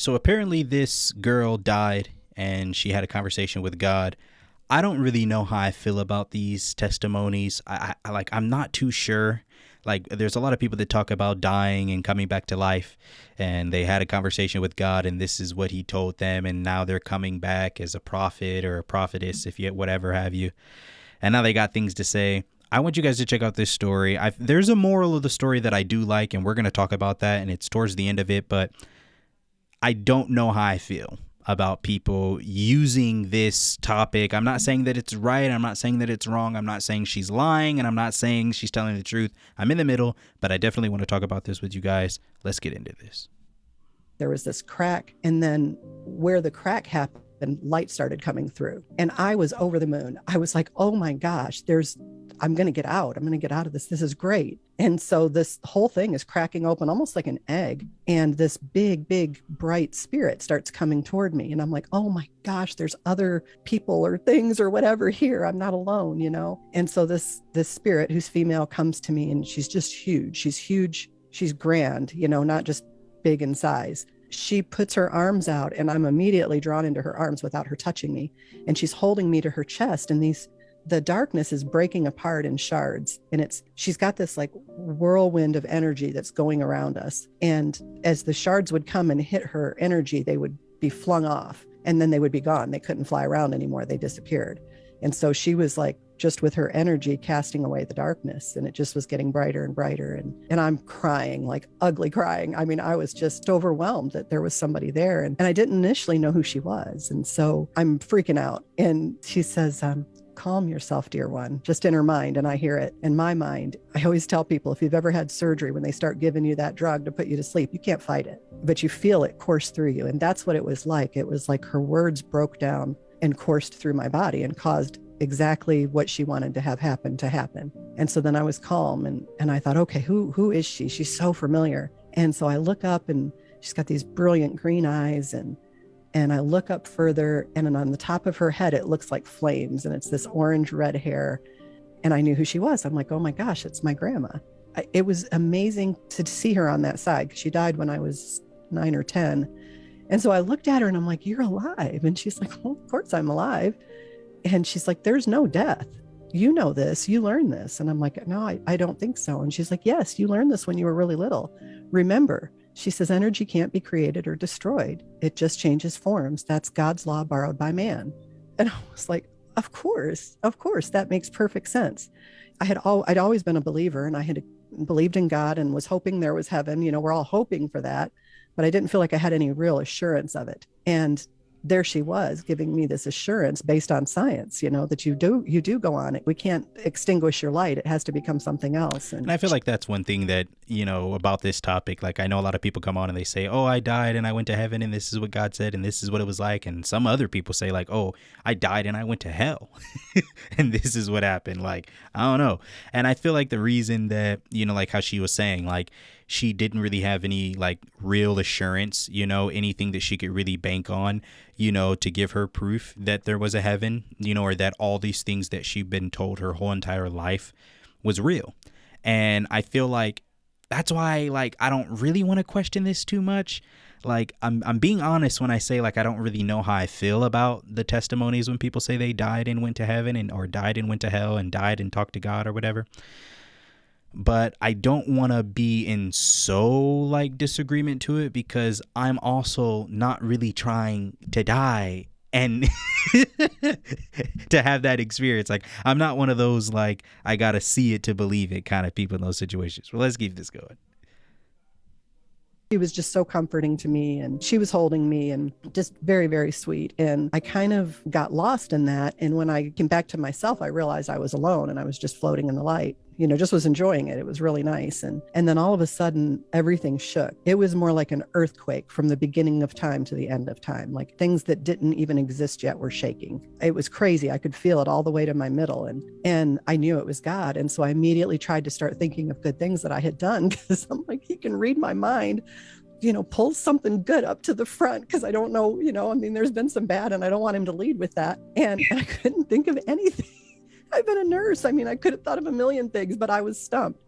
So apparently, this girl died and she had a conversation with God. I don't really know how I feel about these testimonies. I'm not too sure. Like, there's a lot of people that talk about dying and coming back to life, and they had a conversation with God, and this is what He told them, and now they're coming back as a prophet or a prophetess, if you whatever have you, and now they got things to say. I want you guys to check out this story. There's a moral of the story that I do like, and we're going to talk about that, and it's towards the end of it, but I don't know how I feel about people using this topic. I'm not saying that it's right. I'm not saying that it's wrong. I'm not saying she's lying, and I'm not saying she's telling the truth. I'm in the middle, but I definitely want to talk about this with you guys. Let's get into this. There was this crack, and then where the crack happened, light started coming through, and I was over the moon. I was like, oh my gosh, I'm going to get out. I'm going to get out of this. This is great. And so this whole thing is cracking open almost like an egg. And this big, big, bright spirit starts coming toward me. And I'm like, oh my gosh, there's other people or things or whatever here. I'm not alone, you know? And so this spirit, who's female, comes to me, and she's just huge. She's huge. She's grand, you know, not just big in size. She puts her arms out, and I'm immediately drawn into her arms without her touching me. And she's holding me to her chest, and the darkness is breaking apart in shards, and she's got this like whirlwind of energy that's going around us. And as the shards would come and hit her energy, they would be flung off, and then they would be gone. They couldn't fly around anymore. They disappeared. And so she was like, just with her energy, casting away the darkness, and it just was getting brighter and brighter. And I'm crying, like ugly crying. I mean, I was just overwhelmed that there was somebody there, and I didn't initially know who she was. And so I'm freaking out. And she says, calm yourself, dear one, just in her mind. And I hear it in my mind. I always tell people, if you've ever had surgery, when they start giving you that drug to put you to sleep, you can't fight it, but you feel it course through you. And that's what it was like. It was like her words broke down and coursed through my body and caused exactly what she wanted to have happen to happen. And so then I was calm, and I thought, okay, who is she? She's so familiar. And so I look up, and she's got these brilliant green eyes, and I look up further, and then on the top of her head, it looks like flames, and it's this orange red hair. And I knew who she was. I'm like, oh my gosh, it's my grandma. It was amazing to see her on that side, because she died when I was 9 or 10. And so I looked at her, and I'm like, you're alive. And she's like, well, of course I'm alive. And she's like, there's no death. You know this, you learned this. And I'm like, no, I don't think so. And she's like, yes, you learned this when you were really little. Remember, she says, energy can't be created or destroyed. It just changes forms. That's God's law borrowed by man. And I was like, of course, that makes perfect sense. I'd always been a believer, and I had believed in God and was hoping there was heaven. You know, we're all hoping for that, but I didn't feel like I had any real assurance of it. And there she was giving me this assurance based on science, you know, that you do go on it. We can't extinguish your light. It has to become something else. And I feel like that's one thing that, you know, about this topic. Like, I know a lot of people come on and they say, oh, I died and I went to heaven, and this is what God said, and this is what it was like. And some other people say, like, oh, I died and I went to hell and this is what happened. Like, I don't know. And I feel like the reason that, you know, like how she was saying, like, she didn't really have any like real assurance, you know, anything that she could really bank on, you know, to give her proof that there was a heaven, you know, or that all these things that she'd been told her whole entire life was real. And I feel like that's why, like, I don't really want to question this too much. Like, I'm being honest when I say, like, I don't really know how I feel about the testimonies when people say they died and went to heaven, or died and went to hell, and died and talked to God or whatever. But I don't want to be in so like disagreement to it, because I'm also not really trying to die and to have that experience. Like, I'm not one of those, like, I got to see it to believe it kind of people in those situations. Well, let's keep this going. She was just so comforting to me, and she was holding me, and just very, very sweet. And I kind of got lost in that. And when I came back to myself, I realized I was alone, and I was just floating in the light, you know, just was enjoying it. It was really nice. And then all of a sudden, everything shook. It was more like an earthquake from the beginning of time to the end of time. Like, things that didn't even exist yet were shaking. It was crazy. I could feel it all the way to my middle. And I knew it was God. And so I immediately tried to start thinking of good things that I had done, because I'm like, he can read my mind, you know, pull something good up to the front, because I don't know, you know, I mean, there's been some bad, and I don't want him to lead with that. And I couldn't think of anything. I've been a nurse. I mean, I could have thought of a million things, but I was stumped.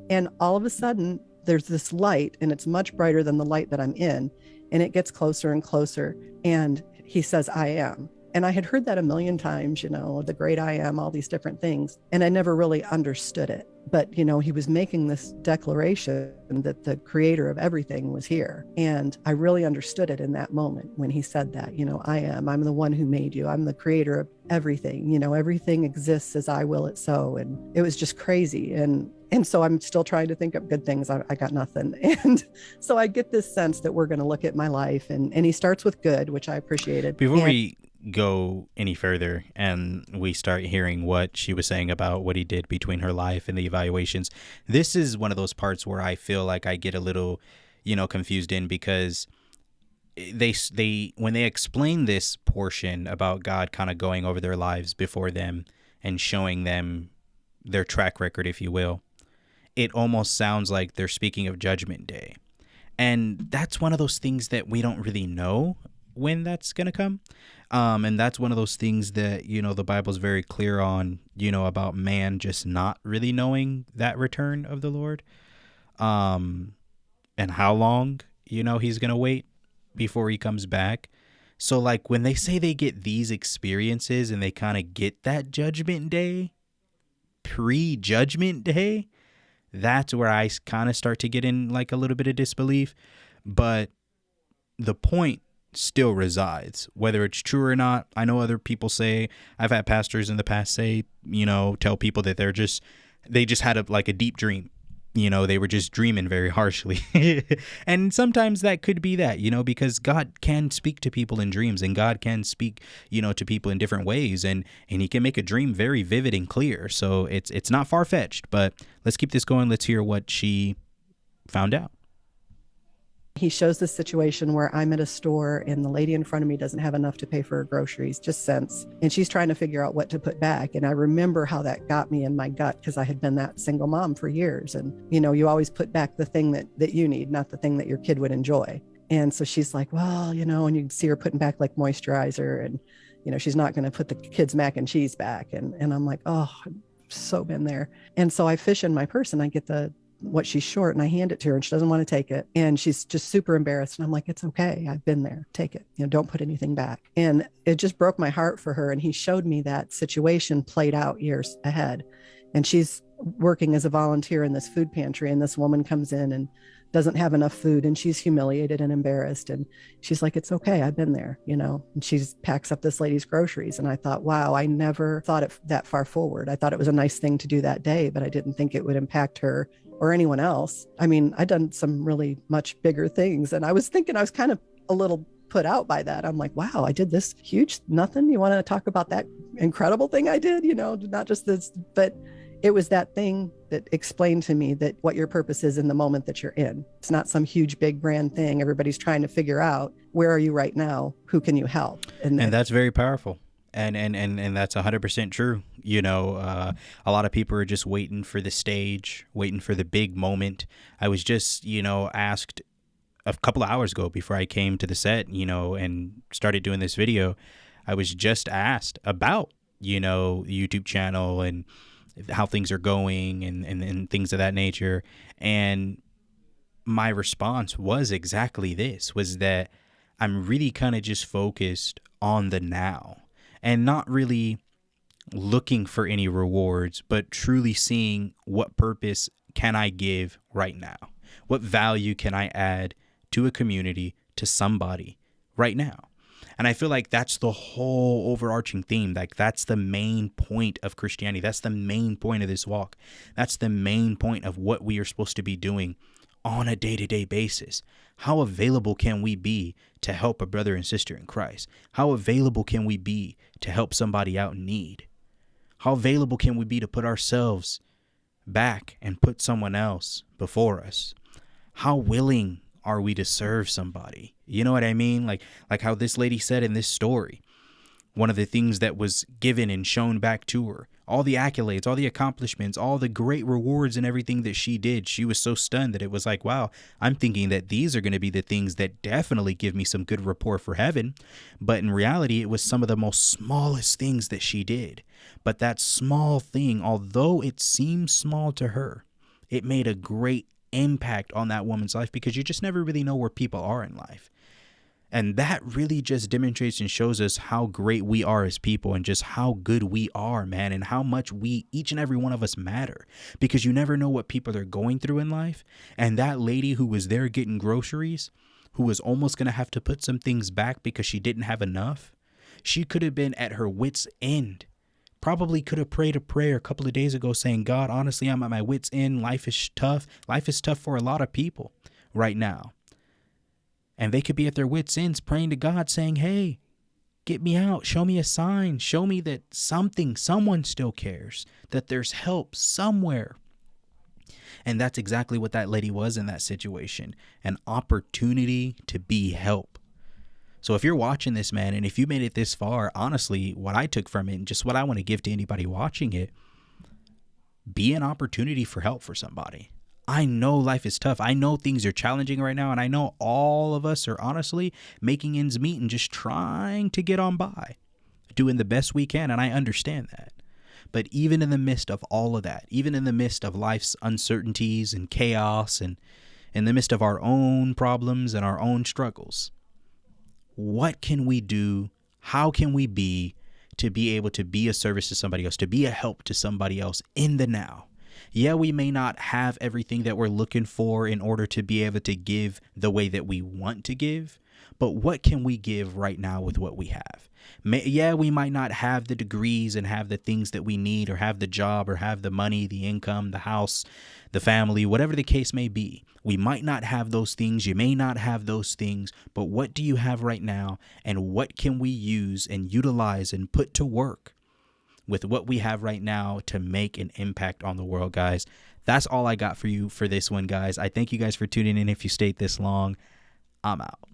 And all of a sudden, there's this light, and it's much brighter than the light that I'm in. And it gets closer and closer. And he says, I am. And I had heard that a million times, the great I am, all these different things. And I never really understood it. But, he was making this declaration that the creator of everything was here. And I really understood it in that moment when he said that, I'm the one who made you. I'm the creator of everything. Everything exists as I will it so. And it was just crazy. And so I'm still trying to think of good things. I got nothing. And so I get this sense that we're going to look at my life, and he starts with good, which I appreciated. Before we go any further and we start hearing what she was saying about what he did between her life and the evaluations, this is one of those parts where I feel like I get a little, confused in, because they when they explain this portion about God kind of going over their lives before them and showing them their track record, if you will, it almost sounds like they're speaking of Judgment Day. And that's one of those things that we don't really know when that's going to come. And that's one of those things that, the Bible's very clear on, about man just not really knowing that return of the Lord. And how long, he's going to wait before he comes back. So like when they say they get these experiences and they kind of get that Judgment Day, pre-Judgment Day, that's where I kind of start to get in like a little bit of disbelief. But the point still resides, whether it's true or not. I know other people say, I've had pastors in the past say, tell people that they just had a deep dream. They were just dreaming very harshly. And sometimes that could be that, because God can speak to people in dreams, and God can speak, to people in different ways, and he can make a dream very vivid and clear. So it's not far-fetched, but let's keep this going. Let's hear what she found out. He shows this situation where I'm at a store and the lady in front of me doesn't have enough to pay for her groceries, just cents. And she's trying to figure out what to put back. And I remember how that got me in my gut, because I had been that single mom for years. And, you always put back the thing that you need, not the thing that your kid would enjoy. And so she's like, well, and you see her putting back like moisturizer, and, she's not going to put the kids' mac and cheese back. And I'm like, oh, I've so been there. And so I fish in my purse and I get what she's short, and I hand it to her, and she doesn't want to take it. And she's just super embarrassed. And I'm like, it's okay. I've been there. Take it. Don't put anything back. And it just broke my heart for her. And he showed me that situation played out years ahead. And she's working as a volunteer in this food pantry. And this woman comes in and doesn't have enough food, and she's humiliated and embarrassed. And she's like, it's okay. I've been there, and she packs up this lady's groceries. And I thought, wow, I never thought it that far forward. I thought it was a nice thing to do that day, but I didn't think it would impact her or anyone else. I mean, I'd done some really much bigger things. And I was thinking, I was kind of a little put out by that. I'm like, wow, I did this huge nothing. You want to talk about that incredible thing I did, not just this, but it was that thing that explained to me that what your purpose is in the moment that you're in. It's not some huge, big, grand thing. Everybody's trying to figure out, where are you right now? Who can you help? And that's very powerful. And that's 100% true. A lot of people are just waiting for the stage, waiting for the big moment. I was just, asked a couple of hours ago before I came to the set, and started doing this video. I was just asked about, the YouTube channel and how things are going and things of that nature. And my response was exactly this, was that I'm really kind of just focused on the now, and not really looking for any rewards, but truly seeing what purpose can I give right now? What value can I add to a community, to somebody right now? And I feel like that's the whole overarching theme. Like, that's the main point of Christianity. That's the main point of this walk. That's the main point of what we are supposed to be doing on a day-to-day basis. How available can we be to help a brother and sister in Christ? How available can we be to help somebody out in need? How available can we be to put ourselves back and put someone else before us? How willing are we to serve somebody? You know what I mean? Like how this lady said in this story, one of the things that was given and shown back to her, all the accolades, all the accomplishments, all the great rewards and everything that she did, she was so stunned that it was like, wow, I'm thinking that these are going to be the things that definitely give me some good rapport for heaven. But in reality, it was some of the most smallest things that she did. But that small thing, although it seemed small to her, it made a great impact on that woman's life, because you just never really know where people are in life. And that really just demonstrates and shows us how great we are as people and just how good we are, man, and how much we, each and every one of us, matter. Because you never know what people are going through in life. And that lady who was there getting groceries, who was almost going to have to put some things back because she didn't have enough, she could have been at her wit's end. Probably could have prayed a prayer a couple of days ago saying, God, honestly, I'm at my wit's end. Life is tough. Life is tough for a lot of people right now. And they could be at their wits' ends praying to God saying, hey, get me out. Show me a sign. Show me that someone still cares, that there's help somewhere. And that's exactly what that lady was in that situation, an opportunity to be help. So if you're watching this, man, and if you made it this far, honestly, what I took from it and just what I want to give to anybody watching it, be an opportunity for help for somebody. I know life is tough. I know things are challenging right now. And I know all of us are honestly making ends meet and just trying to get on by, doing the best we can. And I understand that. But even in the midst of all of that, even in the midst of life's uncertainties and chaos and in the midst of our own problems and our own struggles, what can we do? How can we be to be able to be a service to somebody else, to be a help to somebody else in the now? Yeah, we may not have everything that we're looking for in order to be able to give the way that we want to give, but what can we give right now with what we have? Yeah, we might not have the degrees and have the things that we need or have the job or have the money, the income, the house, the family, whatever the case may be. We might not have those things. You may not have those things, but what do you have right now? And what can we use and utilize and put to work with what we have right now to make an impact on the world, guys? That's all I got for you for this one, guys. I thank you guys for tuning in. If you stayed this long, I'm out.